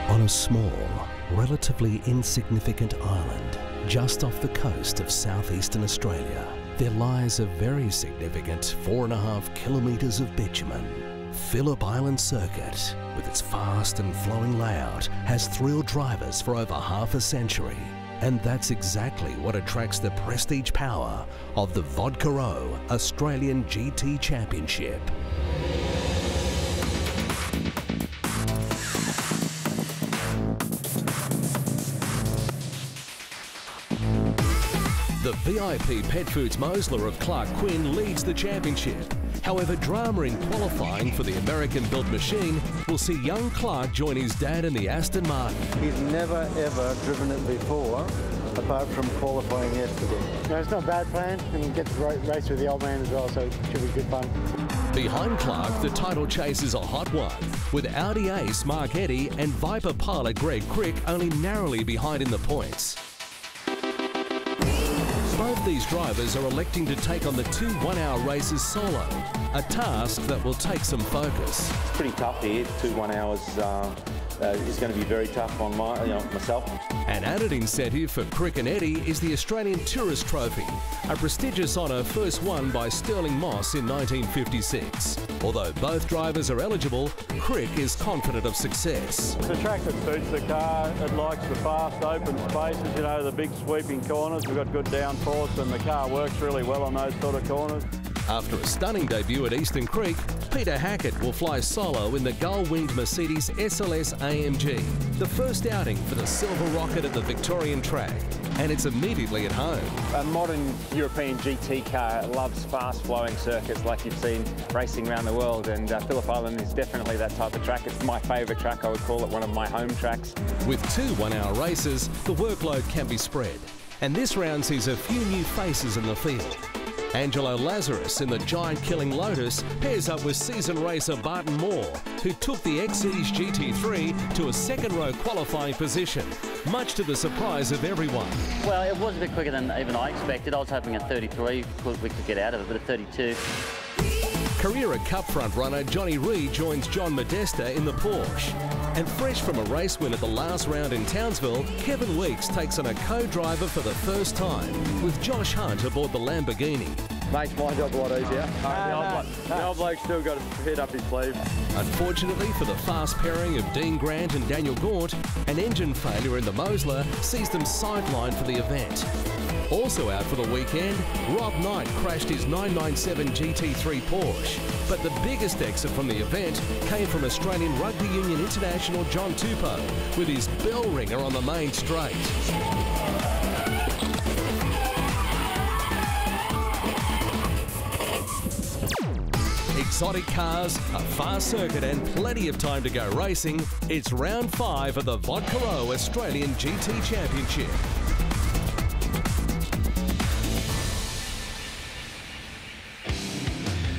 On a small, relatively insignificant island just off the coast of southeastern Australia, there lies a very significant 4.5 kilometres of bitumen. Phillip Island Circuit, with its fast and flowing layout, has thrilled drivers for over half a century. And that's exactly what attracts the prestige power of the Vodka Row Australian GT Championship. The VIP Pet Foods Mosler of Clark Quinn leads the championship. However, drama in qualifying for the American-built machine will see young Clark join his dad in the Aston Martin. He's never ever driven it before, apart from qualifying yesterday. No, it's not a bad plan, and get to race with the old man as well, so it should be good fun. Behind Clark, the title chase is a hot one, with Audi ace Mark Eddy and Viper pilot Greg Crick only narrowly behind in the points. Both these drivers are electing to take on the 2 one-hour races solo, a task that will take some focus. It's pretty tough here. 2 1 hours is going to be very tough on myself. An added incentive for Crick and Eddy is the Australian Tourist Trophy, a prestigious honour first won by Sterling Moss in 1956. Although both drivers are eligible, Crick is confident of success. It's a track that suits the car. It likes the fast, open spaces, you know, the big sweeping corners. We've got good downforce and the car works really well on those sort of corners. After a stunning debut at Eastern Creek, Peter Hackett will fly solo in the gull-winged Mercedes SLS AMG, the first outing for the Silver Rocket at the Victorian track, and it's immediately at home. A modern European GT car loves fast-flowing circuits like you've seen racing around the world, and Phillip Island is definitely that type of track. It's my favourite track. I would call it one of my home tracks. With 2 one-hour races, the workload can be spread, and this round sees a few new faces in the field. Angelo Lazarus in the giant-killing Lotus pairs up with seasoned racer Barton Moore, who took the Exige GT3 to a second-row qualifying position, much to the surprise of everyone. Well, it was a bit quicker than even I expected. I was hoping a 33 we could get out of it, but a 32. Carrera Cup front-runner Johnny Reid joins John Modesta in the Porsche. And fresh from a race win at the last round in Townsville, Kevin Weeks takes on a co-driver for the first time, with Josh Hunt aboard the Lamborghini. Makes my job a lot easier. The old bloke's still got his head up his sleeve. Unfortunately for the fast pairing of Dean Grant and Daniel Gaunt, an engine failure in the Mosler sees them sidelined for the event. Also out for the weekend, Rob Knight crashed his 997 GT3 Porsche. But the biggest exit from the event came from Australian Rugby Union International John Tupou with his bell ringer on the main straight. Exotic cars, a fast circuit and plenty of time to go racing. It's round 5 of the Vodka Row Australian GT Championship.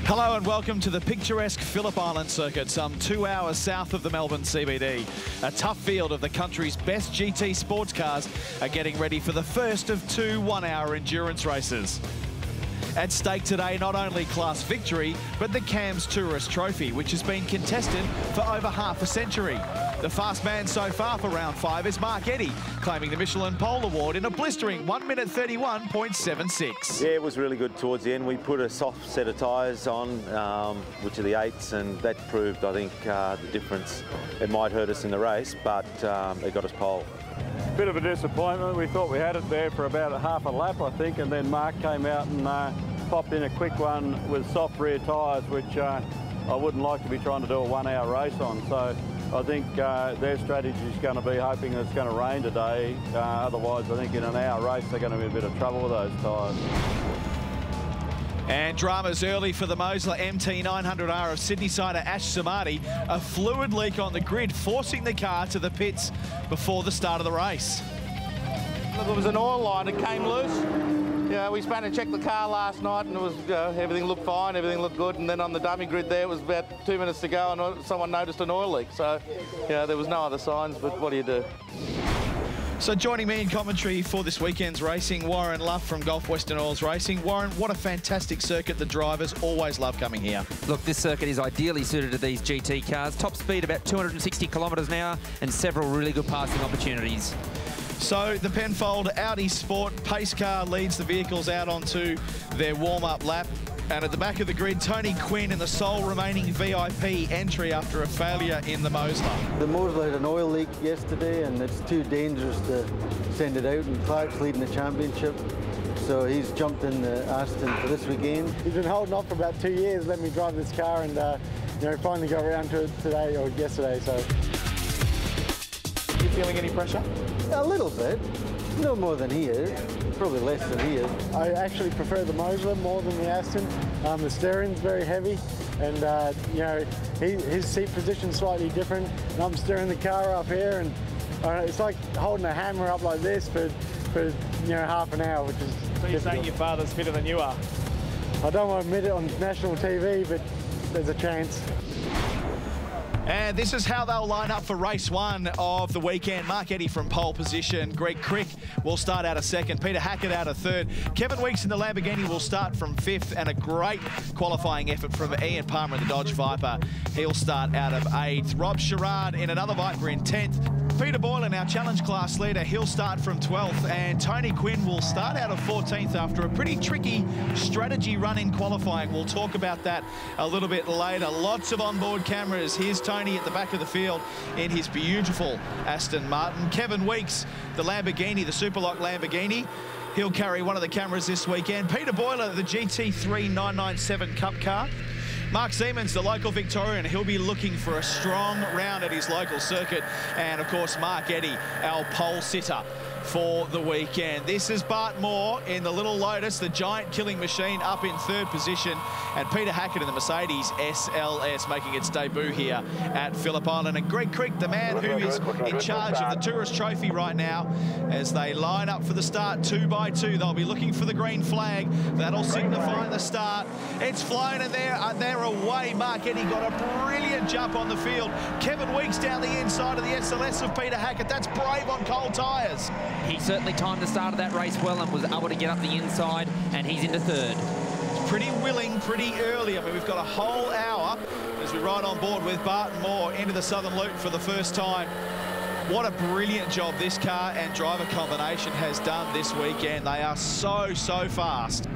Hello and welcome to the picturesque Phillip Island Circuit, some 2 hours south of the Melbourne CBD. A tough field of the country's best GT sports cars are getting ready for the first of 2 one-hour endurance races. At stake today, not only class victory, but the CAMS Tourist Trophy, which has been contested for over half a century. The fast man so far for round 5 is Mark Eddy, claiming the Michelin Pole Award in a blistering 1 minute 31.76. Yeah, it was really good towards the end. We put a soft set of tyres on, which are the 8s, and that proved, I think, the difference. It might hurt us in the race, but it got us pole. Bit of a disappointment. We thought we had it there for about a half a lap, I think, and then Mark came out and popped in a quick one with soft rear tyres, which I wouldn't like to be trying to do a 1 hour race on. So I think their strategy is going to be hoping it's going to rain today. Otherwise, I think in an hour race, they're going to be in a bit of trouble with those tyres. And dramas early for the Mosler MT900R of Sydney-sider Ash Samadi. A fluid leak on the grid, forcing the car to the pits before the start of the race. There was an oil line that came loose. Yeah, we spent and checked the car last night, and it was everything looked fine, everything looked good. And then on the dummy grid there, it was about 2 minutes to go, and someone noticed an oil leak. So, yeah, there was no other signs, but what do you do? So joining me in commentary for this weekend's racing, Warren Luff from Gulf Western Oils Racing. Warren, what a fantastic circuit. The drivers always love coming here. Look, this circuit is ideally suited to these GT cars. Top speed about 260 kilometres an hour and several really good passing opportunities. So the Penfold Audi Sport pace car leads the vehicles out onto their warm-up lap. And at the back of the grid, Tony Quinn in the sole remaining VIP entry after a failure in the Mosler. The Mosler had an oil leak yesterday and it's too dangerous to send it out, and Clark's leading the championship. So he's jumped in the Aston for this weekend. He's been holding off for about 2 years, letting me drive this car, and you know, finally got around to it today or yesterday. So. You feeling any pressure? A little bit. No more than he is. Probably less than he is. I actually prefer the Mosler more than the Aston. The steering's very heavy, and you know, his seat position's slightly different. And I'm steering the car up here, and it's like holding a hammer up like this for you know, half an hour, which is. So you're saying your father's fitter than you are? I don't want to admit it on national TV, but there's a chance. And this is how they'll line up for race one of the weekend. Mark Eddy from pole position. Greg Crick will start out of second. Peter Hackett out of third. Kevin Weeks in the Lamborghini will start from fifth. And a great qualifying effort from Ian Palmer in the Dodge Viper. He'll start out of eighth. Rob Sherrard in another Viper in 10th. Peter Boylan, our challenge class leader, he'll start from 12th. And Tony Quinn will start out of 14th after a pretty tricky strategy run in qualifying. We'll talk about that a little bit later. Lots of onboard cameras. Here's Tony at the back of the field in his beautiful Aston Martin. Kevin Weeks, the Lamborghini, the Superlock Lamborghini. He'll carry one of the cameras this weekend. Peter Boylan, the GT3 997 Cup car. Mark Siemens, the local Victorian, he'll be looking for a strong round at his local circuit. And, of course, Mark Eddy, our pole sitter for the weekend. This is Bart Moore in the Little Lotus, the giant killing machine, up in third position. And Peter Hackett in the Mercedes SLS making its debut here at Phillip Island. And Greg Crick, the man who is in charge of the Tourist Trophy right now, as they line up for the start 2 by 2. They'll be looking for the green flag. That'll signify the start. It's flown, and they're away. Mark Eddy got a brilliant jump on the field. Kevin Weeks down the inside of the SLS of Peter Hackett. That's brave on cold tyres. He certainly timed the start of that race well and was able to get up the inside, and he's into third. Pretty willing, pretty early. I mean, we've got a whole hour as we ride on board with Bart Moore into the Southern Loop for the first time. What a brilliant job this car and driver combination has done this weekend. They are so fast.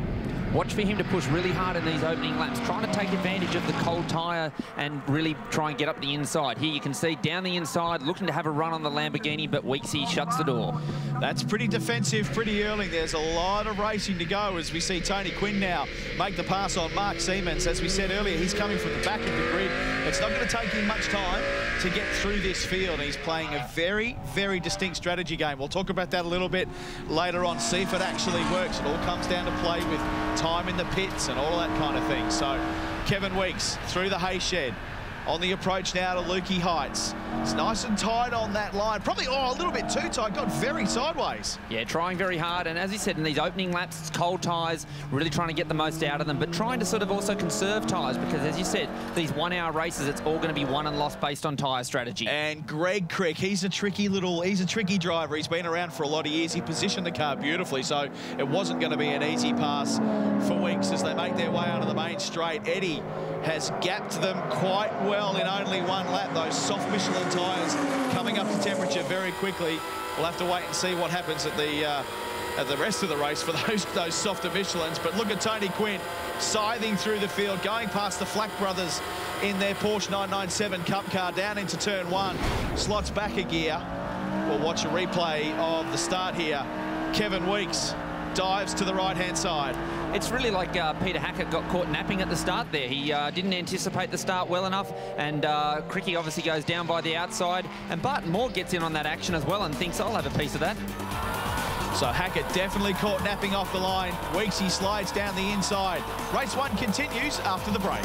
Watch for him to push really hard in these opening laps, trying to take advantage of the cold tyre and really try and get up the inside. Here you can see down the inside, looking to have a run on the Lamborghini, but Weeksy shuts the door. That's pretty defensive, pretty early. There's a lot of racing to go as we see Tony Quinn now make the pass on Mark Siemens. As we said earlier, he's coming from the back of the grid. It's not going to take him much time to get through this field. He's playing a very distinct strategy game. We'll talk about that a little bit later on, see if it actually works. It all comes down to play with time in the pits and all that kind of thing. So Kevin Weeks through the hay shed on the approach now to Lukey Heights. It's nice and tight on that line. Probably, a little bit too tight. Got very sideways. Yeah, trying very hard. And as he said, in these opening laps, it's cold tyres, really trying to get the most out of them, but trying to sort of also conserve tyres because, as you said, these 1 hour races, it's all going to be won and lost based on tyre strategy. And Greg Crick, he's a tricky driver. He's been around for a lot of years. He positioned the car beautifully, so it wasn't going to be an easy pass for Weeks as they make their way onto the main straight. Eddy has gapped them quite well in only one lap. Those soft Michelin tyres coming up to temperature very quickly. We'll have to wait and see what happens at the rest of the race for those softer Michelins. But look at Tony Quinn scything through the field, going past the Flack brothers in their Porsche 997 Cup car down into turn 1. Slots back a gear. We'll watch a replay of the start here. Kevin Weeks dives to the right-hand side. It's really like Peter Hackett got caught napping at the start there. He didn't anticipate the start well enough, and Cricky obviously goes down by the outside, and Bart Moore gets in on that action as well and thinks, I'll have a piece of that. So Hackett definitely caught napping off the line. Weeksy slides down the inside. Race 1 continues after the break.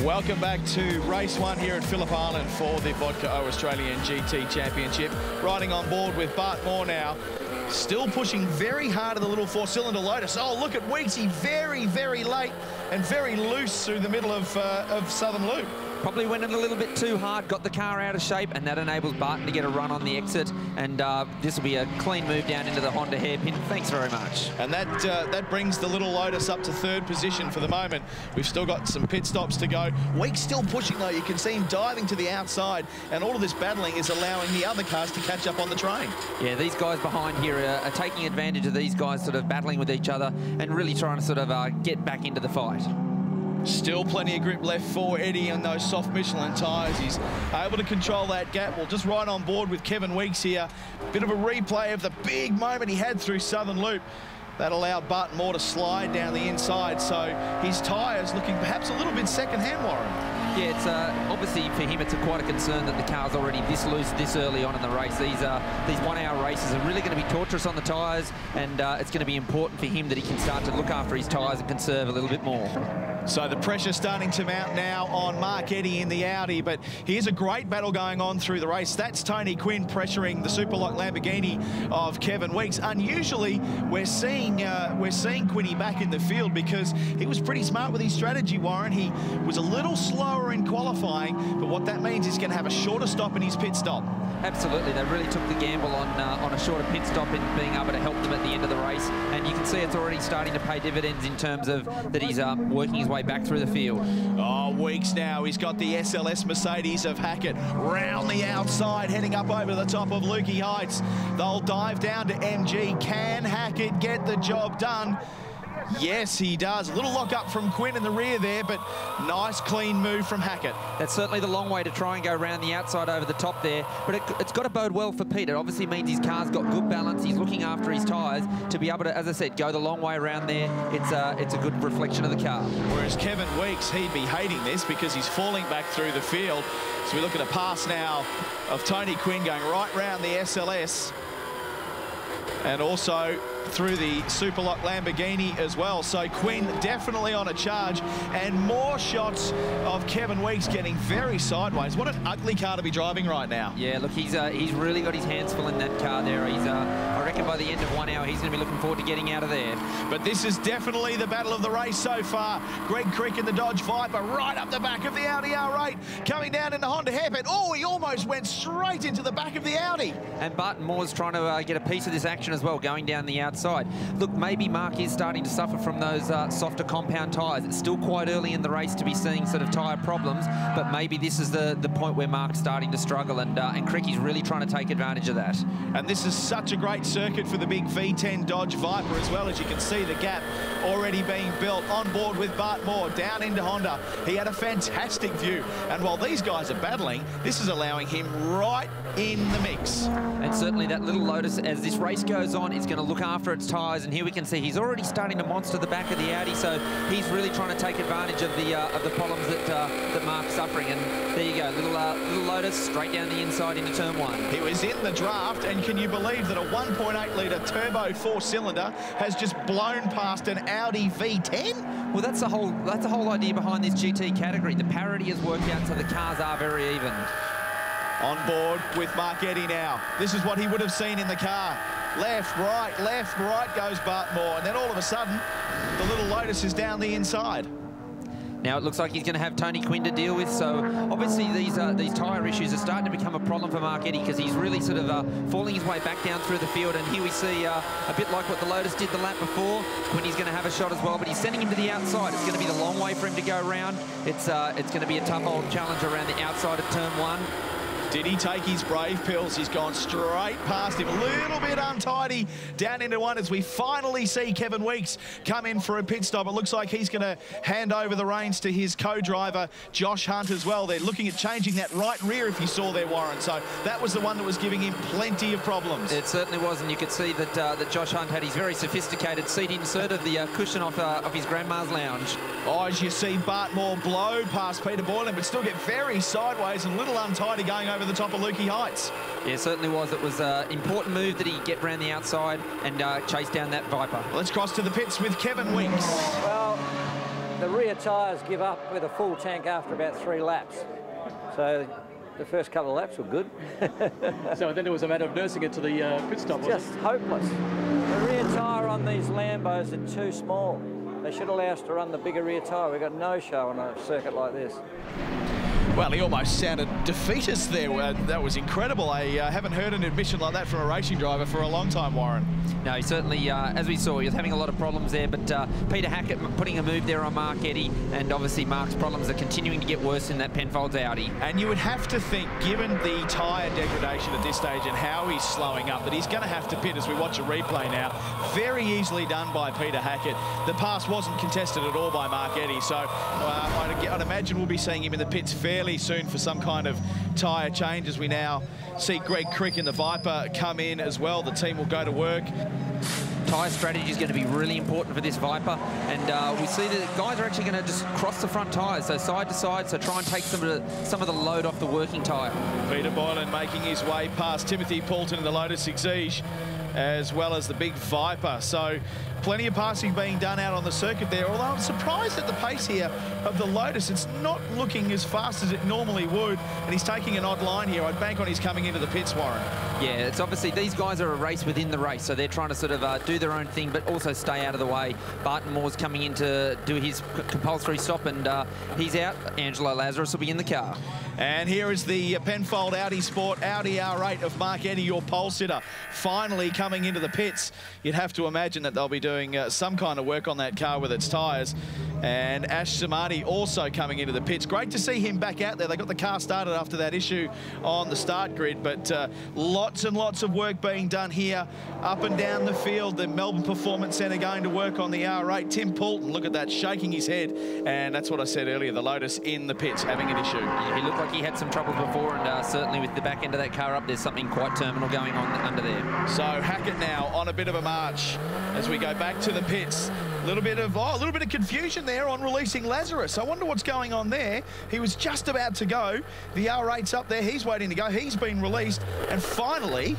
Welcome back to race 1 here at Phillip Island for the Vodka O Australian GT Championship. Riding on board with Bart Moore now. Still pushing very hard at the little 4-cylinder Lotus. Oh, look at Weeksy, very, very late and very loose through the middle of Southern Loop. Probably went in a little bit too hard, got the car out of shape, and that enables Barton to get a run on the exit. And this will be a clean move down into the Honda hairpin. Thanks very much. And that brings the little Lotus up to 3rd position for the moment. We've still got some pit stops to go. Weeks still pushing though. You can see him diving to the outside, and all of this battling is allowing the other cars to catch up on the train. Yeah, these guys behind here are taking advantage of these guys sort of battling with each other and really trying to sort of get back into the fight. Still plenty of grip left for Eddie on those soft Michelin tyres. He's able to control that gap. Well, just right on board with Kevin Weeks here. Bit of a replay of the big moment he had through Southern Loop. That allowed Barton Moore to slide down the inside. So his tyres looking perhaps a little bit second-hand, Warren. Yeah, it's obviously for him it's quite a concern that the car's already this loose this early on in the race. These 1-hour races are really going to be torturous on the tyres, and it's going to be important for him that he can start to look after his tyres and conserve a little bit more. So the pressure starting to mount now on Mark Eddy in the Audi, but here's a great battle going on through the race. That's Tony Quinn pressuring the Superlock Lamborghini of Kevin Weeks. Unusually, we're seeing Quinny back in the field because he was pretty smart with his strategy, Warren. He was a little slower in qualifying, but what that means is he's going to have a shorter stop in his pit stop. Absolutely, they really took the gamble on a shorter pit stop and being able to help them at the end of the race. And you can see it's already starting to pay dividends in terms of that he's working his way back through the field. Oh, Weeks now. He's got the SLS Mercedes of Hackett round the outside, heading up over the top of Lukey Heights. They'll dive down to MG. Can Hackett get the job done? Yes, he does. A little lock up from Quinn in the rear there, but nice clean move from Hackett. That's certainly the long way to try and go around the outside over the top there, but it's got to bode well for Pete. It obviously means his car's got good balance. He's looking after his tyres to be able to, as I said, go the long way around there. It's a good reflection of the car. Whereas Kevin Weeks, he'd be hating this because he's falling back through the field. So we look at a pass now of Tony Quinn going right round the SLS. And also through the Superlock Lamborghini as well. So Quinn definitely on a charge, and more shots of Kevin Weeks getting very sideways. What an ugly car to be driving right now. Yeah, look, he's really got his hands full in that car there. He's I reckon by the end of 1 hour he's going to be looking forward to getting out of there. But this is definitely the battle of the race so far. Greg Creek in the Dodge Viper right up the back of the Audi R8, coming down in the Honda hairpin. Oh, he almost went straight into the back of the Audi. And Barton Moore's trying to get a piece of this action as well, going down the outside. Look, maybe Mark is starting to suffer from those softer compound tyres. It's still quite early in the race to be seeing sort of tyre problems, but maybe this is the point where Mark's starting to struggle, and Cricky's really trying to take advantage of that. And this is such a great circuit for the big V10 Dodge Viper as well. As you can see, the gap already being built on board with Bart Moore down into Honda. He had a fantastic view, and while these guys are battling, this is allowing him right in the mix. And certainly that little Lotus, as this race goes on, is going to look after its tyres, and here we can see he's already starting to monster the back of the Audi, so he's really trying to take advantage of the problems that Mark's suffering. And there you go, little Lotus straight down the inside into turn 1. He was in the draft, and can you believe that a 1.8 litre turbo 4-cylinder has just blown past an Audi V10? Well, that's the whole idea behind this GT category. The parity has worked out, so the cars are very even. On board with Mark Eddy now. This is what he would have seen in the car. Left, right goes Bart Moore. And then all of a sudden, the little Lotus is down the inside. Now it looks like he's going to have Tony Quinn to deal with, so obviously these tyre issues are starting to become a problem for Mark Eddy because he's really sort of falling his way back down through the field, and here we see a bit like what the Lotus did the lap before. Quinny's going to have a shot as well, but he's sending him to the outside. It's going to be the long way for him to go around. It's going to be a tough old challenge around the outside of turn 1. Did he take his brave pills? He's gone straight past him. A little bit untidy down into 1 as we finally see Kevin Weeks come in for a pit stop. It looks like he's going to hand over the reins to his co-driver, Josh Hunt, as well. They're looking at changing that right rear, if you saw there, Warren. So that was the one that was giving him plenty of problems. It certainly was, and you could see that that Josh Hunt had his very sophisticated seat insert of the cushion off his grandma's lounge. Oh, as you see Bart Moore blow past Peter Boylan, but still get very sideways and a little untidy going over the top of Lukey Heights. Yeah, it certainly was. It was an important move that he get round the outside and chase down that Viper. Let's cross to the pits with Kevin Weeks. Well, the rear tyres give up with a full tank after about 3 laps. So The first couple of laps were good. So then it was a matter of nursing it to the pit stop, was Just hopeless. The rear tyre on these Lambos are too small. They should allow us to run the bigger rear tyre. We've got no show on a circuit like this. Well, he almost sounded defeatist there. That was incredible. I haven't heard an admission like that from a racing driver for a long time, Warren. No, he certainly, as we saw, he was having a lot of problems there, but Peter Hackett putting a move there on Mark Eddy, and obviously Mark's problems are continuing to get worse in that Penfolds Audi. And you would have to think, given the tyre degradation at this stage and how he's slowing up, that he's going to have to pit as we watch a replay now. Very easily done by Peter Hackett. The pass wasn't contested at all by Mark Eddy, so I'd imagine we'll be seeing him in the pits fairly soon for some kind of tyre change, as we now see Greg Crick in the Viper come in as well. The team will go to work. Tyre strategy is going to be really important for this Viper, and we see that guys are actually going to just cross the front tyres, so side to side, so try and take some of the load off the working tyre. Peter Boylan making his way past Timothy Poulton in the Lotus Exige, as well as the big Viper. So plenty of passing being done out on the circuit there, although I'm surprised at the pace here of the Lotus. It's not looking as fast as it normally would, and he's taking an odd line here. I'd bank on his coming into the pits, Warren. Yeah, it's obviously these guys are a race within the race, so they're trying to sort of do their own thing, but also stay out of the way. Barton Moore's coming in to do his compulsory stop, and he's out. Angelo Lazarus will be in the car. And here is the Penfold Audi Sport Audi R8 of Mark Eddy, your pole sitter, finally coming into the pits. You'd have to imagine that they'll be doing some kind of work on that car with its tyres. And Ash Samadi also coming into the pits. Great to see him back out there. They got the car started after that issue on the start grid, but lots and lots of work being done here up and down the field. The Melbourne Performance Centre going to work on the R8. Tim Poulton, look at that, shaking his head. And that's what I said earlier, the Lotus in the pits having an issue. Yeah, he looked like he had some trouble before, and certainly with the back end of that car up, there's something quite terminal going on under there. So Hackett now on a bit of a march as we go back to the pits. A little bit of confusion there on releasing Lazarus. I wonder what's going on there. He was just about to go. The R8's up there. He's waiting to go. He's been released. And finally,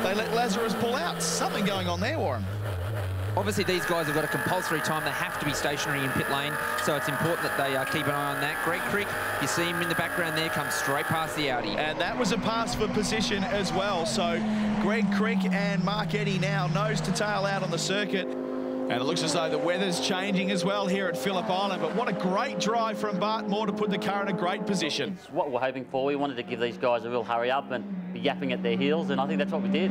they let Lazarus pull out. Something going on there, Warren. Obviously, these guys have got a compulsory time. They have to be stationary in pit lane, so it's important that they keep an eye on that. Greg Crick, you see him in the background there, comes straight past the Audi. And that was a pass for position as well. So Greg Crick and Mark Eddy now nose to tail out on the circuit. And it looks as though the weather's changing as well here at Phillip Island. But what a great drive from Bart Moore to put the car in a great position. It's what we're hoping for. We wanted to give these guys a real hurry up and be yapping at their heels, and I think that's what we did.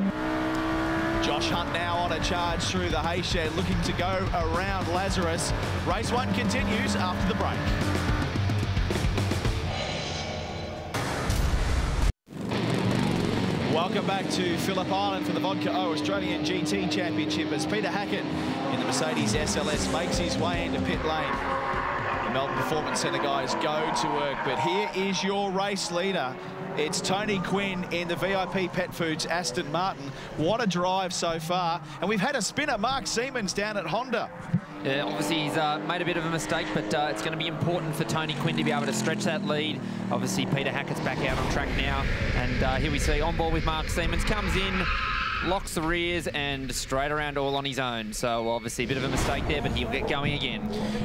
Josh Hunt now on a charge through the hay shed, looking to go around Lazarus. Race 1 continues after the break. Welcome back to Phillip Island for the Vodka O Australian GT Championship as Peter Hackett in the Mercedes SLS makes his way into pit lane. The Melbourne Performance Centre guys go to work, but here is your race leader. It's Tony Quinn in the VIP Pet Foods Aston Martin. What a drive so far. And we've had a spinner, Mark Siemens, down at Honda. Yeah, obviously he's made a bit of a mistake, but it's going to be important for Tony Quinn to be able to stretch that lead. Obviously Peter Hackett's back out on track now, and here we see on board with Mark Siemens, comes in, locks the rears and straight around all on his own. So obviously a bit of a mistake there, but he'll get going again.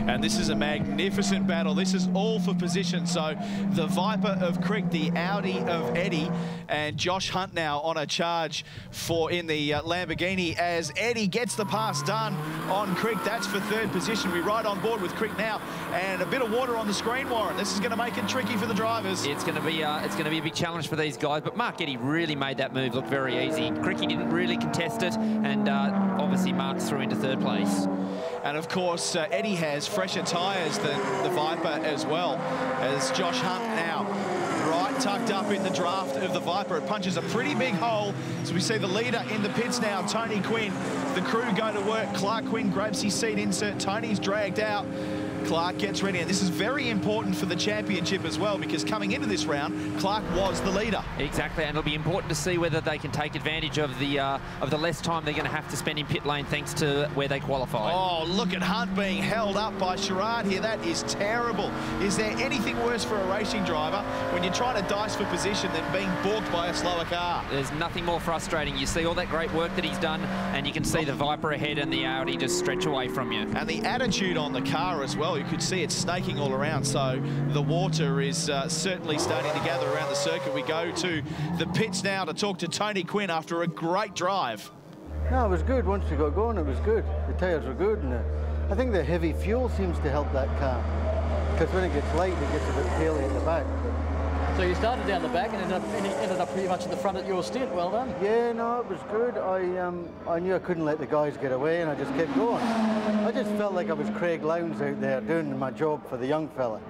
And this is a magnificent battle. This is all for position. So the Viper of Crick, the Audi of Eddy, and Josh Hunt now on a charge for in the Lamborghini as Eddy gets the pass done on Crick. That's for third position. We ride on board with Crick now, and a bit of water on the screen, Warren. This is going to make it tricky for the drivers. It's going to be a big challenge for these guys, but Mark Eddy really made that move look very easy. Cricky didn't really contest it, and obviously Mark's through into third place. And of course Eddy has fresher tyres than the Viper as well, as Josh Hunt now right tucked up in the draft of the Viper. It punches a pretty big hole. So we see the leader in the pits now, Tony Quinn. The crew go to work. Clark Quinn grabs his seat insert. Tony's dragged out. Clark gets ready, and this is very important for the championship as well, because coming into this round, Clark was the leader. Exactly, and it'll be important to see whether they can take advantage of the less time they're going to have to spend in pit lane thanks to where they qualify. Oh, look at Hunt being held up by Sherrard here. That is terrible. Is there anything worse for a racing driver when you're trying to dice for position than being balked by a slower car? There's nothing more frustrating. You see all that great work that he's done, and you can see the Viper ahead and the Audi just stretch away from you. And the attitude on the car as well. You could see it snaking all around, so the water is certainly starting to gather around the circuit. We go to the pits now to talk to Tony Quinn after a great drive. No, it was good. Once we got going, it was good. The tyres were good, and I think the heavy fuel seems to help that car, because when it gets light, it gets a bit paly at the back. So you started down the back and ended up pretty much at the front at your stint. Well done. Yeah, no, it was good. I knew I couldn't let the guys get away, and I just kept going. I just felt like I was Craig Lowndes out there doing my job for the young fella.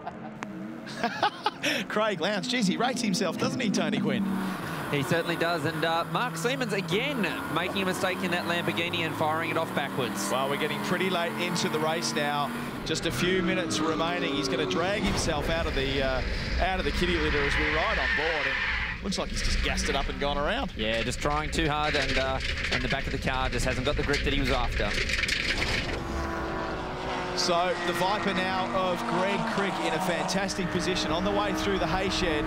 Craig Lowndes, geez, he rates himself, doesn't he, Tony Quinn? He certainly does, and Mark Siemens again making a mistake in that Lamborghini and firing it off backwards. Well, we're getting pretty late into the race now. Just a few minutes remaining. He's going to drag himself out of the kitty litter as we ride on board, and looks like he's just gassed it up and gone around. Yeah, just trying too hard, and the back of the car just hasn't got the grip that he was after. So the Viper now of Greg Crick in a fantastic position on the way through the hay shed.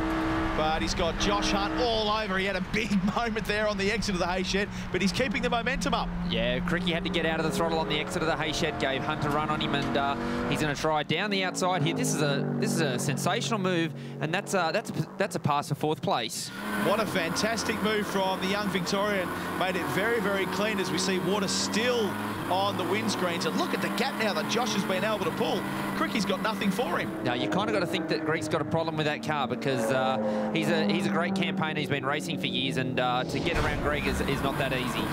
But he's got Josh Hunt all over. He had a big moment there on the exit of the hay shed, but he's keeping the momentum up. Yeah, Cricky had to get out of the throttle on the exit of the hay shed, gave Hunt a run on him, and he's going to try down the outside here. This is a sensational move, and that's a pass for fourth place. What a fantastic move from the young Victorian. Made it very, very clean as we see water still on the windscreens. And look at the gap now that Josh has been able to pull. Cricky's got nothing for him. Now, you kind of got to think that Greg's got a problem with that car, because he's a great campaigner. He's been racing for years, and to get around Greg is not that easy.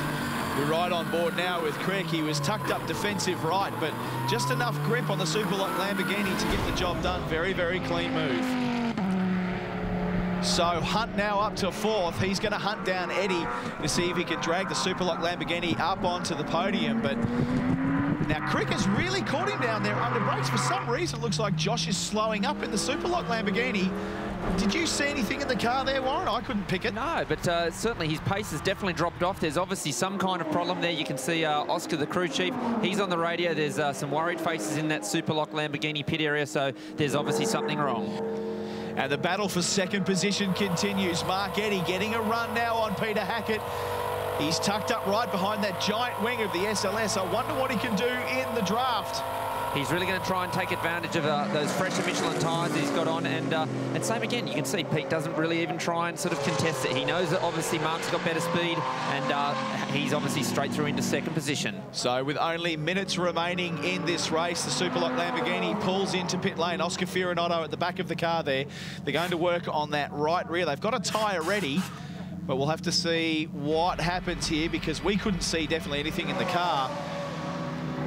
We're right on board now with Crick. He was tucked up defensive right, but just enough grip on the Superlock Lamborghini to get the job done. Very, very clean move. So Hunt now up to fourth. He's going to hunt down Eddie to see if he can drag the Superlock Lamborghini up onto the podium. But now Crick has really caught him down there under brakes. For some reason, it looks like Josh is slowing up in the Superlock Lamborghini. Did you see anything in the car there, Warren? I couldn't pick it. No, but certainly his pace has definitely dropped off. There's obviously some kind of problem there. You can see Oscar, the crew chief, he's on the radio. There's some worried faces in that Superlock Lamborghini pit area, so there's obviously something wrong. And the battle for second position continues. Mark Eddy getting a run now on Peter Hackett. He's tucked up right behind that giant wing of the SLS. I wonder what he can do in the draft. He's really going to try and take advantage of those fresher Michelin tyres that he's got on. And same again, you can see Pete doesn't really even try and sort of contest it. He knows that obviously Mark's got better speed, and he's obviously straight through into second position. So with only minutes remaining in this race, the Superlock Lamborghini pulls into pit lane. Oscar Fiorinato at the back of the car there. They're going to work on that right rear. They've got a tyre ready, but we'll have to see what happens here, because we couldn't see definitely anything in the car.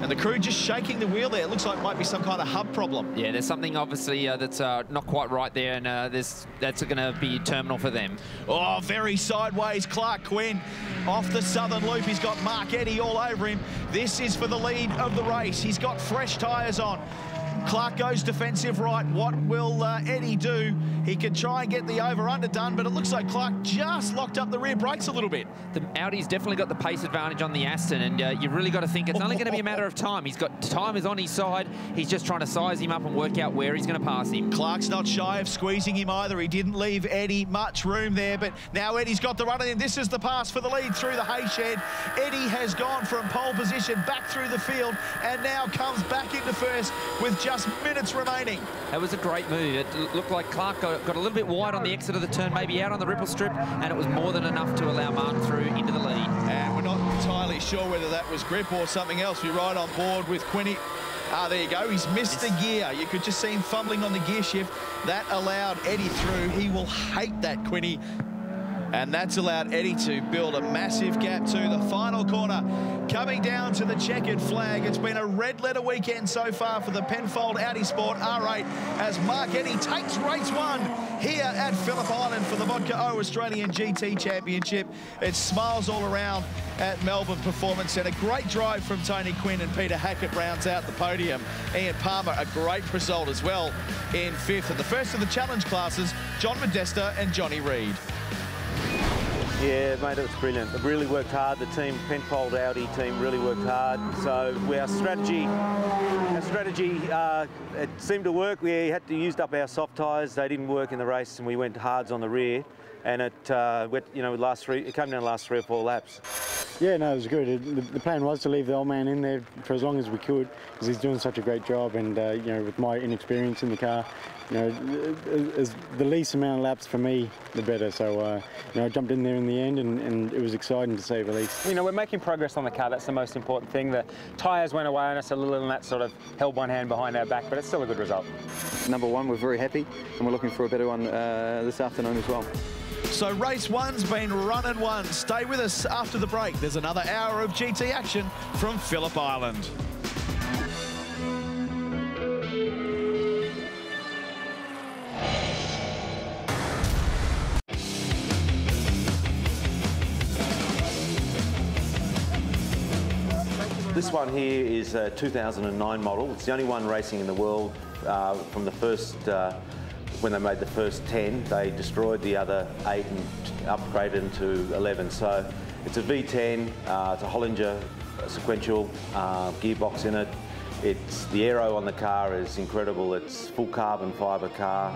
And the crew just shaking the wheel there. It looks like it might be some kind of hub problem. Yeah, there's something obviously that's not quite right there, and that's going to be terminal for them. Oh, very sideways, Clark Quinn off the southern loop. He's got Mark Eddy all over him. This is for the lead of the race. He's got fresh tyres on. Clark goes defensive right. What will Eddy do? He can try and get the over-under done, but it looks like Clark just locked up the rear brakes a little bit. The Audi's definitely got the pace advantage on the Aston, and you've really got to think it's only going to be a matter of time. He's got time is on his side. He's just trying to size him up and work out where he's going to pass him. Clark's not shy of squeezing him either. He didn't leave Eddy much room there, but now Eddy's got the run, and this is the pass for the lead through the hay shed. Eddy has gone from pole position back through the field, and now comes back into first with just minutes remaining. That was a great move. It looked like Clark got a little bit wide on the exit of the turn, maybe out on the ripple strip, and it was more than enough to allow Mark through into the lead. And we're not entirely sure whether that was grip or something else. We ride on board with Quinny. There you go. He's missed the gear. You could just see him fumbling on the gear shift. That allowed Eddy through. He will hate that, Quinny. And that's allowed Eddy to build a massive gap to the final corner. Coming down to the checkered flag. It's been a red letter weekend so far for the Penfold Audi Sport R8 as Mark Eddy takes race one here at Phillip Island for the Vodka O Australian GT Championship. It's smiles all around at Melbourne Performance Centre. Great drive from Tony Quinn, and Peter Hackett rounds out the podium. Ian Palmer, a great result as well in fifth. And the first of the challenge classes, John Modesta and Johnny Reid. Yeah, mate, it was brilliant. They really worked hard. The team, Penfold Audi team, really worked hard. So our strategy, it seemed to work. We had to use up our soft tyres. They didn't work in the race, and we went hards on the rear. and it it came down the last 3 or 4 laps. Yeah, no, it was good. The plan was to leave the old man in there for as long as we could, because he's doing such a great job. And you know, with my inexperience in the car, you know, as the least amount of laps for me, the better. So you know, I jumped in there in the end, and it was exciting to say the least. You know, we're making progress on the car. That's the most important thing. The tyres went away on us a little, and that sort of held one hand behind our back, but it's still a good result. Number one, we're very happy, and we're looking for a better one this afternoon as well. So race one's been run and won. Stay with us after the break. There's another hour of GT action from Phillip Island. This one here is a 2009 model. It's the only one racing in the world from the first, when they made the first 10, they destroyed the other 8 and upgraded into 11. So it's a V10, it's a Hollinger sequential gearbox in it. The aero on the car is incredible. It's full carbon fibre car.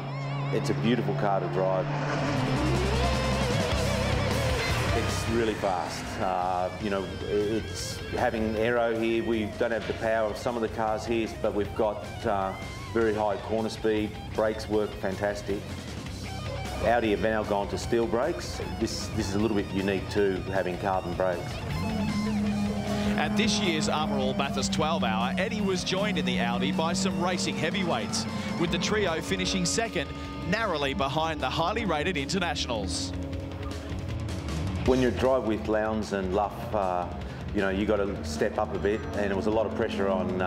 It's a beautiful car to drive. It's really fast. You know, it's having aero here. We don't have the power of some of the cars here, but we've got very high corner speed. Brakes work fantastic. Audi have now gone to steel brakes. This is a little bit unique too, having carbon brakes. At this year's Armour All Bathurst 12-hour, Eddie was joined in the Audi by some racing heavyweights, with the trio finishing second, narrowly behind the highly rated internationals. When you drive with Lowndes and Luff, you know, you got to step up a bit, and it was a lot of pressure on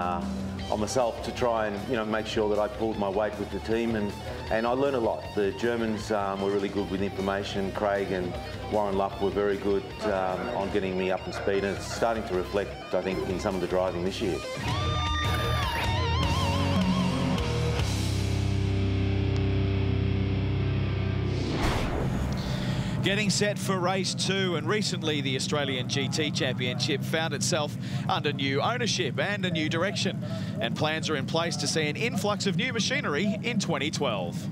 myself to try and, you know, make sure that I pulled my weight with the team, and I learned a lot. The Germans were really good with information. Craig and Warren Luff were very good on getting me up in speed, and it's starting to reflect, I think, in some of the driving this year. Getting set for race 2, and recently the Australian GT Championship found itself under new ownership and a new direction, and plans are in place to see an influx of new machinery in 2012.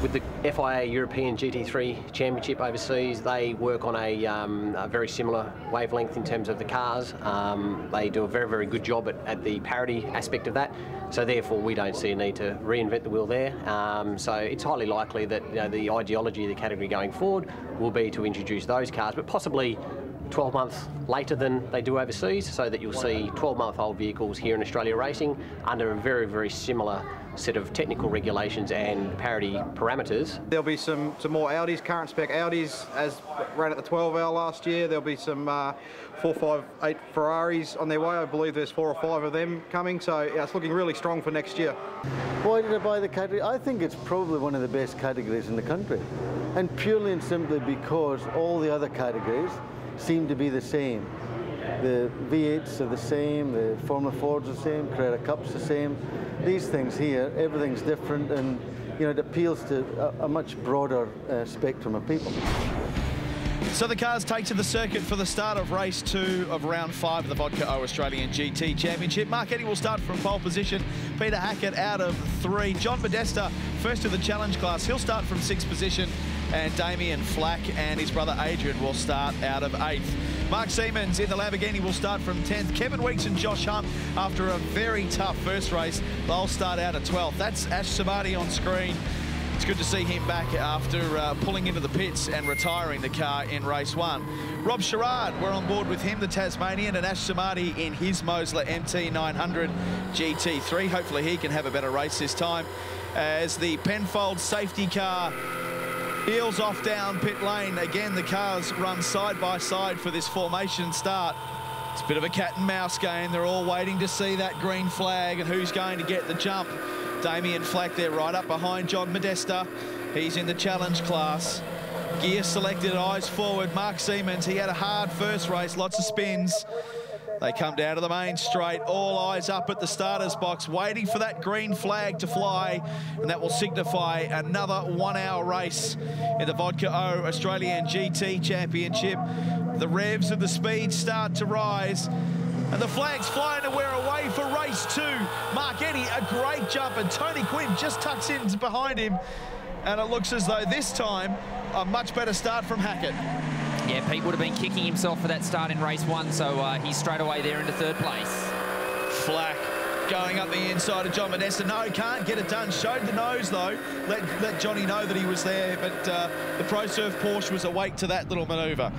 With the FIA European GT3 Championship overseas, they work on a very similar wavelength in terms of the cars. They do a very, very good job at the parity aspect of that. So therefore, we don't see a need to reinvent the wheel there. So it's highly likely that, you know, the ideology of the category going forward will be to introduce those cars, but possibly 12 months later than they do overseas, so that you'll see 12-month-old vehicles here in Australia racing under a very, very similar set of technical regulations and parity parameters. There'll be some more Audis, current spec Audis, as ran at the 12-hour last year. There'll be some 4, 5, 8 Ferraris on their way. I believe there's 4 or 5 of them coming, so yeah, it's looking really strong for next year. Why did I buy the category? I think it's probably one of the best categories in the country, and purely and simply because all the other categories seem to be the same. The V8s are the same, the Formula 4s are the same, Carrera Cup's the same. These things here, everything's different, and, you know, it appeals to a much broader spectrum of people. So the cars take to the circuit for the start of race 2 of round 5 of the Vodka O Australian GT Championship. Mark Eddy will start from pole position. Peter Hackett out of 3. John Modesta, first of the challenge class, he'll start from 6th position. And Damien Flack and his brother Adrian will start out of 8th. Mark Siemens in the Lamborghini will start from 10th. Kevin Weeks and Josh Hunt, after a very tough first race, they'll start out at 12th. That's Ash Samadi on screen. It's good to see him back after pulling into the pits and retiring the car in race 1. Rob Sherrard, we're on board with him, the Tasmanian, and Ash Samadi in his Mosler MT900 GT3. Hopefully he can have a better race this time, as the Penfold safety car heels off down pit lane. Again, the cars run side by side for this formation start. It's a bit of a cat and mouse game. They're all waiting to see that green flag and who's going to get the jump. Damien Flack there right up behind John Modesta. He's in the challenge class. Gear selected, eyes forward. Mark Siemens, he had a hard first race, lots of spins. They come down to the main straight, all eyes up at the starter's box, waiting for that green flag to fly, and that will signify another 1-hour race in the Vodka O Australian GT Championship. The revs and the speeds start to rise, and the flag's flying and we're away for race 2. Mark Eddy, a great jump, and Tony Quinn just tucks in behind him. and it looks as though this time a much better start from Hackett. Yeah, Pete would have been kicking himself for that start in race 1, so he's straight away there into 3rd place. Flack going up the inside of John Modesta. No, can't get it done. Showed the nose, though. Let Johnny know that he was there, but the ProSurf Porsche was awake to that little manoeuvre.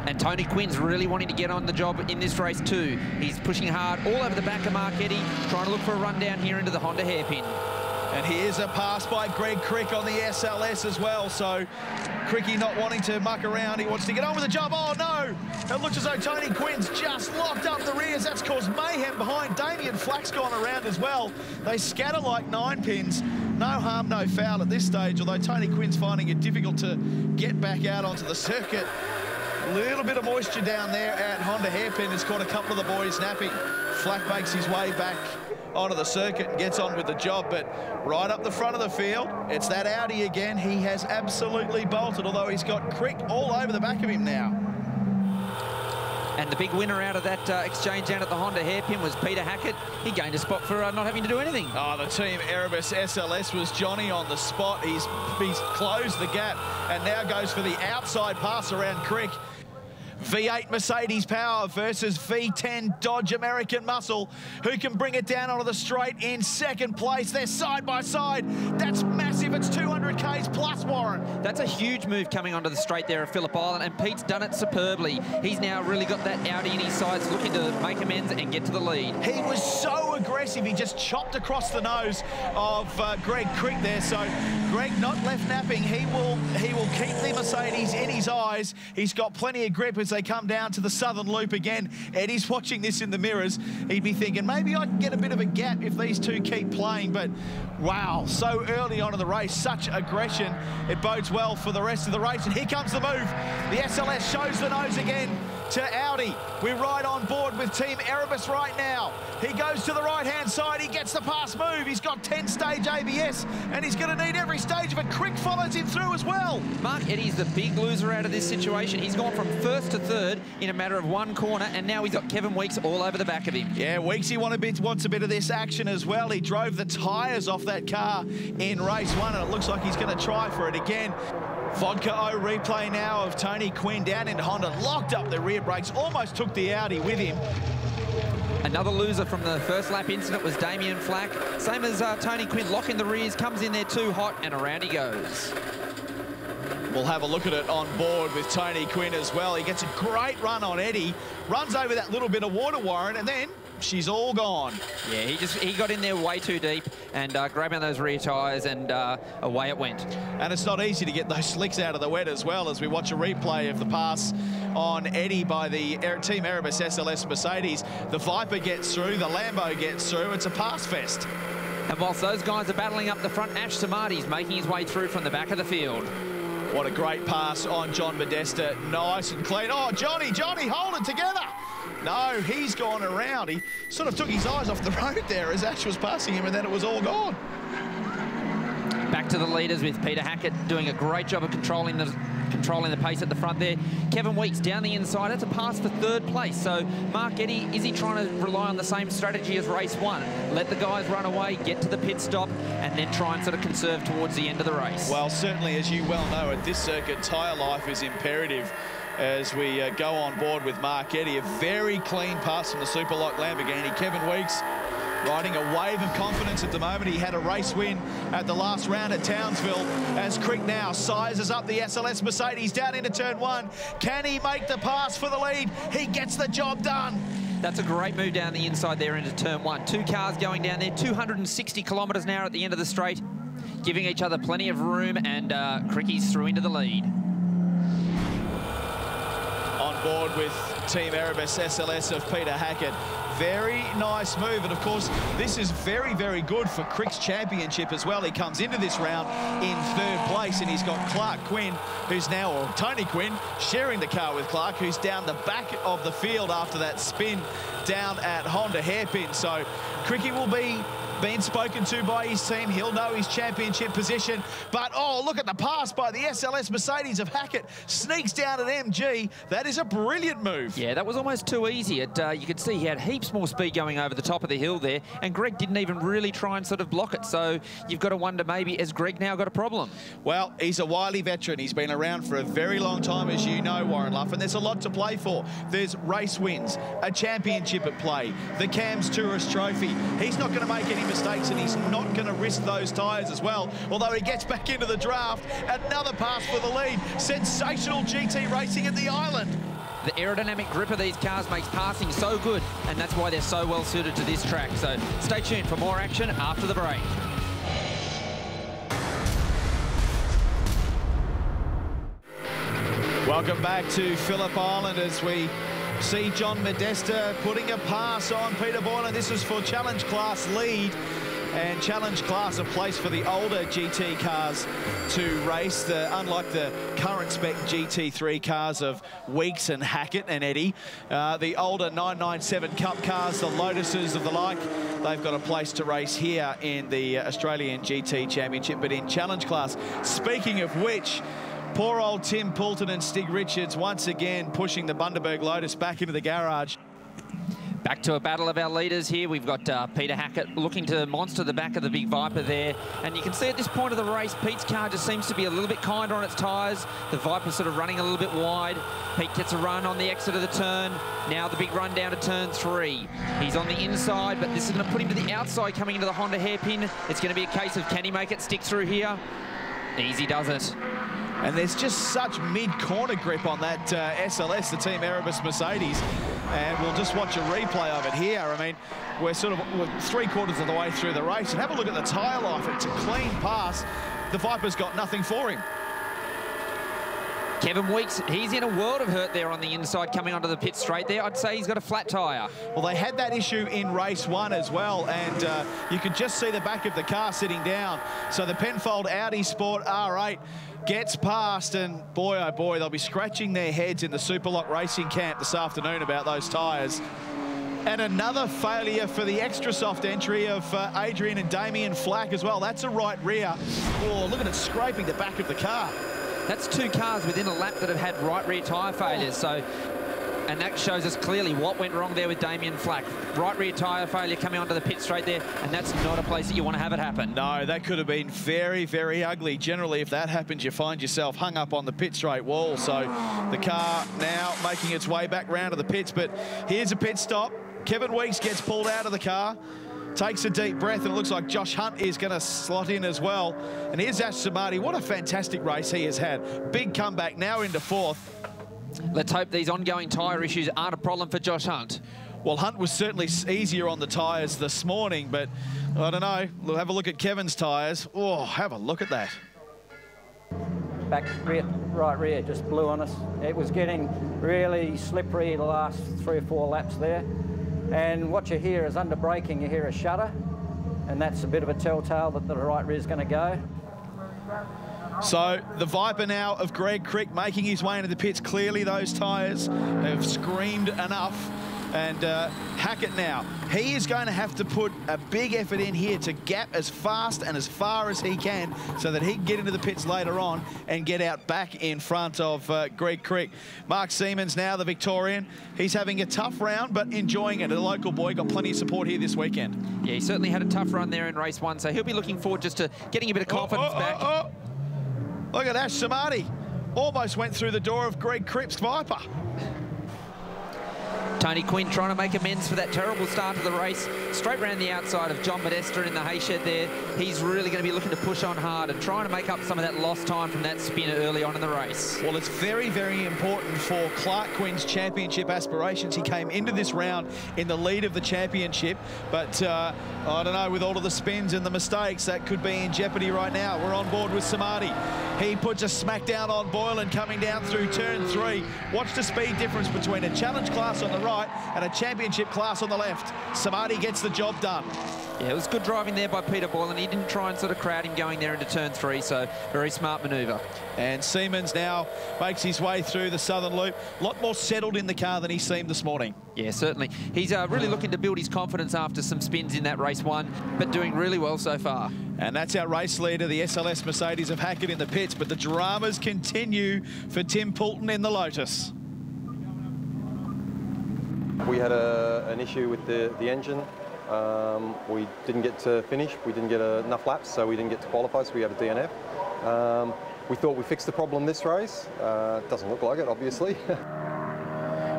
And Tony Quinn's really wanting to get on the job in this race too. He's pushing hard all over the back of Mark Eddy, trying to look for a run down here into the Honda hairpin. And here's a pass by Greg Crick on the SLS as well. So Cricky not wanting to muck around. He wants to get on with the job. Oh, no. It looks as though Tony Quinn's just locked up the rears. That's caused mayhem behind. Damien Flack's gone around as well. They scatter like 9 pins. No harm, no foul at this stage, although Tony Quinn's finding it difficult to get back out onto the circuit. A little bit of moisture down there at Honda hairpin has caught a couple of the boys napping. Flack makes his way back onto the circuit and gets on with the job, but right up the front of the field, it's that Audi again. He has absolutely bolted, although he's got Crick all over the back of him now. And the big winner out of that exchange down at the Honda hairpin was Peter Hackett. He gained a spot for not having to do anything. Oh, the Team Erebus SLS was Johnny on the spot. He's closed the gap and now goes for the outside pass around Crick. V8 Mercedes power versus V10 Dodge American muscle. Who can bring it down onto the straight in 2nd place? They're side by side. That's massive. It's 200 Ks plus, Warren. That's a huge move coming onto the straight there at Phillip Island, and Pete's done it superbly. He's now really got that Audi in his sights, looking to make amends and get to the lead. He was so aggressive. He just chopped across the nose of Greg Crick there. So Greg not left napping. He will keep the Mercedes in his eyes. He's got plenty of grip as they come down to the southern loop again. Eddie's watching this in the mirrors. He'd be thinking, maybe I can get a bit of a gap if these two keep playing, but wow, so early on in the race, such aggression. It bodes well for the rest of the race, and here comes the move. The SLS shows the nose again to Audi. We're right on board with Team Erebus right now. He goes to the right-hand side. He gets the pass move. He's got 10-stage ABS, and he's going to need every stage of it. Crick follows him through as well. Mark Eddy's the big loser out of this situation. He's gone from 1st to 3rd in a matter of 1 corner, and now he's got Kevin Weeks all over the back of him. Yeah, Weeksy wants a bit of this action as well. He drove the tyres off that car in race 1, and it looks like he's going to try for it again. Vodka O replay now of Tony Quinn down into Honda, locked up the rear brakes, almost took the Audi with him. Another loser from the first lap incident was Damien Flack. Same as Tony Quinn, locking the rears, comes in there too hot, and around he goes. We'll have a look at it on board with Tony Quinn as well. He gets a great run on Eddie, runs over that little bit of water, Warren, and then she's all gone. Yeah, he got in there way too deep and grabbing those rear tyres, and away it went. And it's not easy to get those slicks out of the wet as well, as we watch a replay of the pass on Eddie by the Team Erebus SLS Mercedes. The Viper gets through, the Lambo gets through. It's a pass fest. And whilst those guys are battling up the front, Ash Samadi's making his way through from the back of the field. What a great pass on John Modesta. Nice and clean. Oh, Johnny, hold it together. No, he's gone around. He sort of took his eyes off the road there as Ash was passing him, and then it was all gone. Back to the leaders with Peter Hackett doing a great job of controlling the pace at the front there. Kevin Weeks down the inside. That's a pass for 3rd place. So Mark Eddy, is he trying to rely on the same strategy as race 1? Let the guys run away, get to the pit stop, and then try and sort of conserve towards the end of the race? Well, certainly, as you well know, at this circuit, tyre life is imperative as we go on board with Mark Eddy. A very clean pass from the Superlock Lamborghini. Kevin Weeks riding a wave of confidence at the moment. He had a race win at the last round at Townsville, as Crick now sizes up the SLS Mercedes down into turn 1. Can he make the pass for the lead? He gets the job done. That's a great move down the inside there into turn 1. 2 cars going down there, 260 kilometres an hour at the end of the straight, giving each other plenty of room, and Cricky's through into the lead. On board with Team Erebus SLS of Peter Hackett. Very nice move, and of course this is very, very good for Crick's championship as well. He comes into this round in 3rd place, and he's got Clark Quinn, who's now, or Tony Quinn, sharing the car with Clark, who's down the back of the field after that spin down at Honda hairpin. So Cricky will be been spoken to by his team. He'll know his championship position. But, oh, look at the pass by the SLS Mercedes of Hackett. Sneaks down at MG. That is a brilliant move. Yeah, that was almost too easy. You could see he had heaps more speed going over the top of the hill there, and Greg didn't even really try and sort of block it. So you've got to wonder, maybe, has Greg now got a problem? Well, he's a wily veteran. He's been around for a very long time, as you know, Warren Luff, and there's a lot to play for. There's race wins, a championship at play, the Cam's Tourist Trophy. He's not going to make any mistakes, and he's not going to risk those tyres as well. Although he gets back into the draft, another pass for the lead. Sensational GT racing at the island. The aerodynamic grip of these cars makes passing so good, and that's why they're so well suited to this track. So stay tuned for more action after the break. Welcome back to Phillip Island as we see John Modesta putting a pass on Peter Boylan. This is for Challenge Class lead. And Challenge Class, a place for the older GT cars to race, unlike the current spec GT3 cars of Weeks and Hackett and Eddie. The older 997 Cup cars, the Lotuses of the like, they've got a place to race here in the Australian GT Championship, but in Challenge Class. Speaking of which, poor old Tim Poulton and Stig Richards once again pushing the Bundaberg Lotus back into the garage. Back to a battle of our leaders here. We've got Peter Hackett looking to monster the back of the big Viper there. And you can see at this point of the race, Pete's car just seems to be a little bit kinder on its tyres. The Viper's sort of running a little bit wide. Pete gets a run on the exit of the turn. Now the big run down to turn 3. He's on the inside, but this is going to put him to the outside coming into the Honda hairpin. It's going to be a case of, can he make it stick through here? Easy does it. And there's just such mid-corner grip on that SLS, the Team Erebus Mercedes. And we'll just watch a replay of it here. I mean, we're 3/4 of the way through the race. And have a look at the tyre life. It's a clean pass. The Viper's got nothing for him. Kevin Weeks, he's in a world of hurt there on the inside coming onto the pit straight there. I'd say he's got a flat tyre. Well, they had that issue in race 1 as well, and you could just see the back of the car sitting down. So the Penfold Audi Sport R8 gets past, and boy, oh boy, they'll be scratching their heads in the Superlock Racing camp this afternoon about those tyres. And another failure for the extra soft entry of Adrian and Damien Flack as well. That's a right rear. Oh, look at it scraping the back of the car. That's 2 cars within a lap that have had right rear tyre failures. So, and that shows us clearly what went wrong there with Damien Flack. Right rear tyre failure coming onto the pit straight there, and that's not a place that you want to have it happen. No, that could have been very, very ugly. Generally, if that happens, you find yourself hung up on the pit straight wall. So the car now making its way back round to the pits, but here's a pit stop. Kevin Weeks gets pulled out of the car, takes a deep breath, and it looks like Josh Hunt is going to slot in as well. And here's Ash Samadi. What a fantastic race he has had. Big comeback, now into 4th. Let's hope these ongoing tyre issues aren't a problem for Josh Hunt. Well, Hunt was certainly easier on the tyres this morning, but I don't know. We'll have a look at Kevin's tyres. Oh, have a look at that. Back rear, right rear, just blew on us. It was getting really slippery the last 3 or 4 laps there. And what you hear is under braking, you hear a shudder, and that's a bit of a telltale that the right rear is going to go. So the Viper now of Greg Crick making his way into the pits. Clearly those tyres have screamed enough. And Hackett now, he is going to have to put a big effort in here to gap as fast and as far as he can so that he can get into the pits later on and get out back in front of Greg Crick. Mark Siemens now, the Victorian. He's having a tough round, but enjoying it. A local boy, got plenty of support here this weekend. Yeah, he certainly had a tough run there in race 1, so he'll be looking forward just to getting a bit of confidence back. Look at Ash Samadi. Almost went through the door of Greg Crick's Viper. Tony Quinn trying to make amends for that terrible start to the race. Straight round the outside of John Modesta in the hay shed there. He's really going to be looking to push on hard and trying to make up some of that lost time from that spin early on in the race. Well, it's very, very important for Clark Quinn's championship aspirations. He came into this round in the lead of the championship, but I don't know, with all of the spins and the mistakes, that could be in jeopardy right now. We're on board with Samadi. He puts a smack down on Boylan coming down through turn 3. Watch the speed difference between a Challenge Class on the right and a championship class on the left. Samadi gets the job done. Yeah, it was good driving there by Peter Boylan. He didn't try and sort of crowd him going there into turn 3, so very smart manoeuvre. And Siemens now makes his way through the southern loop. A lot more settled in the car than he seemed this morning. Yeah, certainly. He's really looking to build his confidence after some spins in that race 1, but doing really well so far. And that's our race leader, the SLS Mercedes of Hackett in the pits, but the dramas continue for Tim Poulton in the Lotus. We had an issue with the engine. We didn't get to finish. We didn't get enough laps, so we didn't get to qualify, so we had a DNF. We thought we fixed the problem this race. Doesn't look like it, obviously.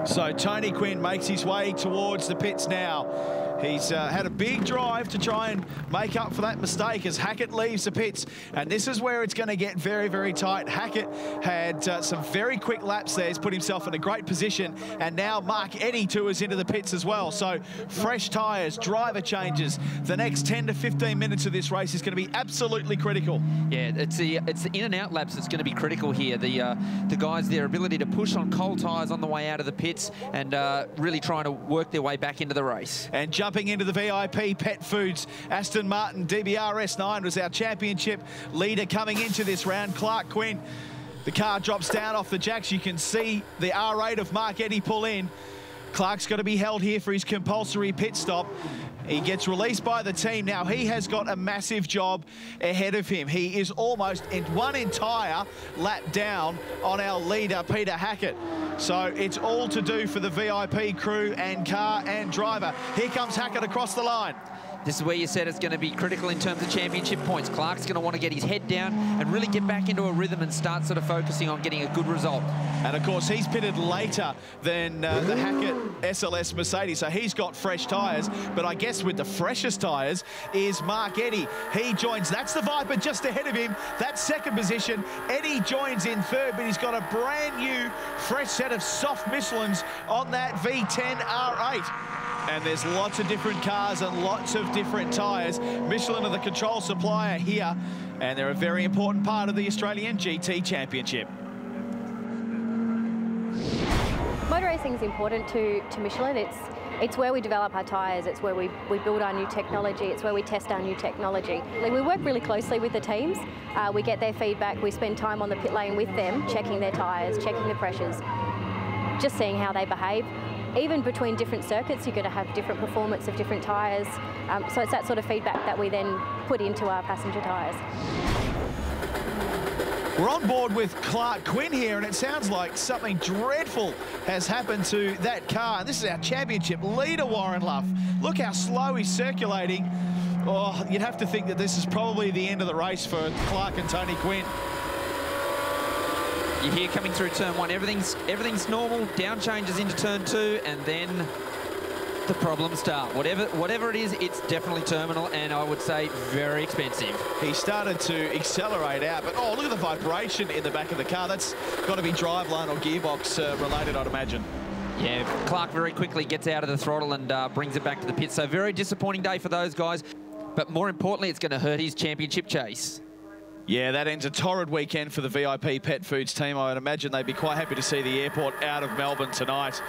So Tony Quinn makes his way towards the pits now. He's had a big drive to try and make up for that mistake as Hackett leaves the pits. And this is where it's going to get very, very tight. Hackett had some very quick laps there. He's put himself in a great position. And now Mark Eddy too is into the pits as well. So fresh tyres, driver changes. The next 10 to 15 minutes of this race is going to be absolutely critical. Yeah, it's the in and out laps that's going to be critical here. The guys, their ability to push on cold tyres on the way out of the pits and really trying to work their way back into the race. And jumping into the VIP Pet Foods, Aston Martin DBR-S9 was our championship leader coming into this round. Clark Quinn, the car drops down off the jacks. You can see the R8 of Mark Eddy pull in. Clark's got to be held here for his compulsory pit stop. He gets released by the team. Now he has got a massive job ahead of him. He is almost in one entire lap down on our leader, Peter Hackett. So it's all to do for the VIP crew and car and driver. Here comes Hackett across the line. This is where you said it's going to be critical in terms of championship points. Clark's going to want to get his head down and really get back into a rhythm and start sort of focusing on getting a good result. And of course, he's pitted later than the Hackett SLS Mercedes, so he's got fresh tyres. But I guess with the freshest tyres is Mark Eddy. He joins, that's the Viper just ahead of him. That's second position. Eddy joins in third, but he's got a brand new, fresh set of soft Michelins on that V10 R8. And there's lots of different cars and lots of different tyres. Michelin are the control supplier here, and they're a very important part of the Australian GT Championship. Motor racing is important to Michelin. It's where we develop our tyres, it's where we build our new technology, it's where we test our new technology. We work really closely with the teams. We get their feedback, we spend time on the pit lane with them, checking their tyres, checking the pressures, just seeing how they behave. Even between different circuits, you're going to have different performance of different tyres. So it's that sort of feedback that we then put into our passenger tyres. We're on board with Clark Quinn here, and it sounds like something dreadful has happened to that car. And this is our championship leader, Warren Luff. Look how slow he's circulating. Oh, you'd have to think that this is probably the end of the race for Clark and Tony Quinn. You hear coming through turn 1, everything's normal, down changes into turn 2, and then the problems start. Whatever it is, it's definitely terminal, and I would say very expensive. He started to accelerate out, but oh, look at the vibration in the back of the car. That's got to be driveline or gearbox related, I'd imagine. Yeah, Clark very quickly gets out of the throttle and brings it back to the pit. So very disappointing day for those guys, but more importantly, it's going to hurt his championship chase. Yeah, that ends a torrid weekend for the VIP Pet Foods team. I would imagine they'd be quite happy to see the airport out of Melbourne tonight.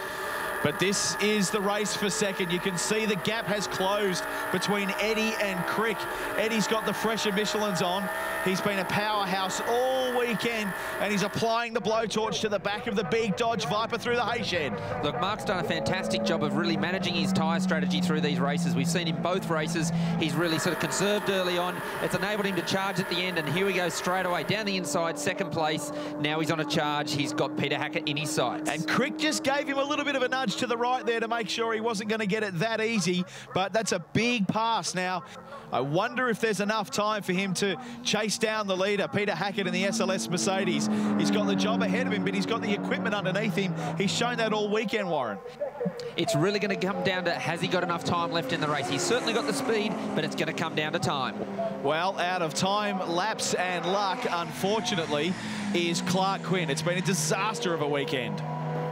But this is the race for second. You can see the gap has closed between Eddy and Crick. Eddy's got the fresher Michelins on. He's been a powerhouse all weekend, and he's applying the blowtorch to the back of the big Dodge Viper through the hay shed. Look, Mark's done a fantastic job of really managing his tyre strategy through these races. We've seen in both races, he's really sort of conserved early on. It's enabled him to charge at the end, and here we go straight away down the inside, second place. Now he's on a charge. He's got Peter Hackett in his sights. And Crick just gave him a little bit of a nudge to the right there to make sure he wasn't going to get it that easy, but that's a big pass now. I wonder if there's enough time for him to chase down the leader, Peter Hackett in the SLS Mercedes. He's got the job ahead of him, but he's got the equipment underneath him. He's shown that all weekend, Warren. It's really going to come down to, has he got enough time left in the race? He's certainly got the speed, but it's going to come down to time. Well, out of time, laps and luck, unfortunately, is Clark Quinn. It's been a disaster of a weekend.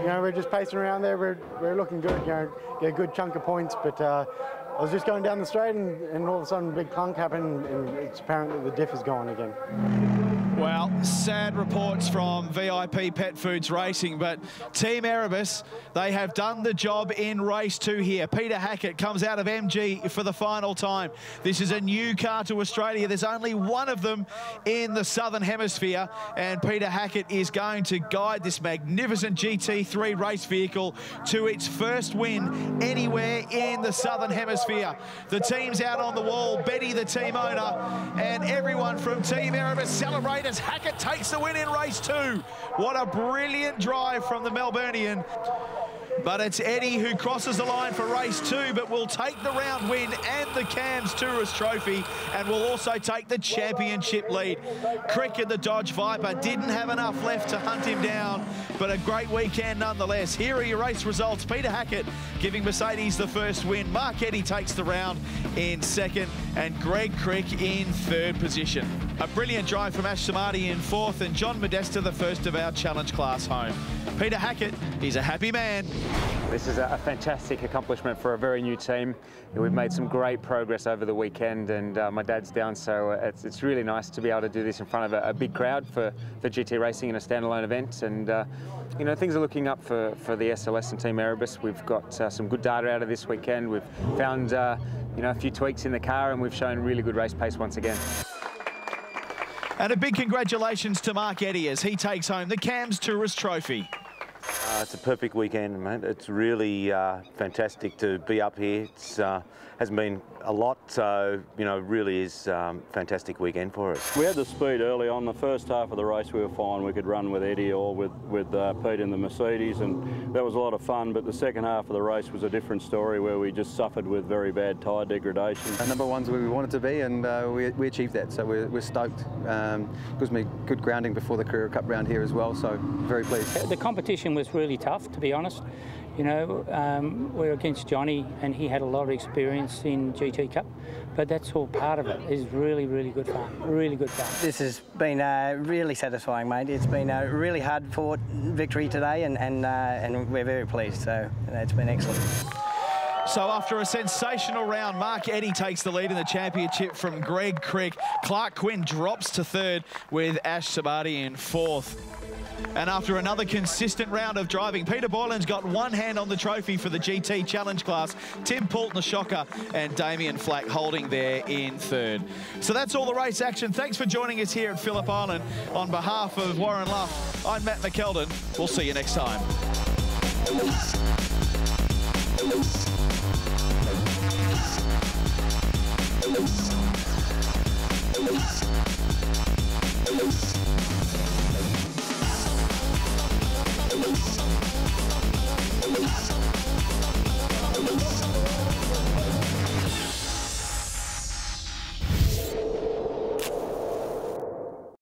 You know, we're just pacing around there. We're looking good. You know, get a good chunk of points. But I was just going down the straight, and all of a sudden, a big clunk happened, and it's apparent that the diff is gone again. Well, sad reports from VIP Pet Foods Racing, but Team Erebus, they have done the job in race 2 here. Peter Hackett comes out of MG for the final time. This is a new car to Australia. There's only one of them in the Southern Hemisphere, and Peter Hackett is going to guide this magnificent GT3 race vehicle to its first win anywhere in the Southern Hemisphere. The team's out on the wall, Betty, the team owner, and everyone from Team Erebus celebrate as Hackett takes the win in race 2. What a brilliant drive from the Melburnian. But it's Eddie who crosses the line for race 2, but will take the round win and the CAMS Tourist Trophy, and will also take the championship lead. Crick in the Dodge Viper didn't have enough left to hunt him down, but a great weekend nonetheless. Here are your race results. Peter Hackett giving Mercedes the first win. Mark Eddy takes the round in 2nd, and Greg Crick in 3rd position. A brilliant drive from Ash Samadi in 4th, and John Modesta the first of our challenge class home. Peter Hackett, he's a happy man. This is a fantastic accomplishment for a very new team. We've made some great progress over the weekend, and my dad's down, so it's really nice to be able to do this in front of a big crowd for GT racing in a standalone event. And you know, things are looking up for the SLS and Team Erebus. We've got some good data out of this weekend. We've found you know, a few tweaks in the car, and we've shown really good race pace once again. And a big congratulations to Mark Eddy as he takes home the CAMS Tourist Trophy. It's a perfect weekend, mate. It's really fantastic to be up here. It's hasn't been a lot, so you know, really is fantastic weekend for us. We had the speed early on. The first half of the race we were fine. We could run with Eddie or with Pete in the Mercedes, and that was a lot of fun. But the second half of the race was a different story, where we just suffered with very bad tyre degradation. Number one's where we wanted to be, and we achieved that. So we're stoked. Gives me good grounding before the Career Cup round here as well. So very pleased. The competition was really tough, to be honest. You know, we're against Johnny, and he had a lot of experience in GT Cup, but that's all part of it. It's really, really good fun. Really good fun. This has been really satisfying, mate. It's been a really hard-fought victory today, and we're very pleased. So it's been excellent. So after a sensational round, Mark Eddy takes the lead in the championship from Greg Crick. Clark Quinn drops to 3rd with Ash Sabadi in 4th. And after another consistent round of driving, Peter Boylan's got one hand on the trophy for the GT Challenge class. Tim Poulton, the shocker, and Damien Flack holding there in 3rd. So that's all the race action. Thanks for joining us here at Phillip Island. On behalf of Warren Luff, I'm Matt McKeldin. We'll see you next time.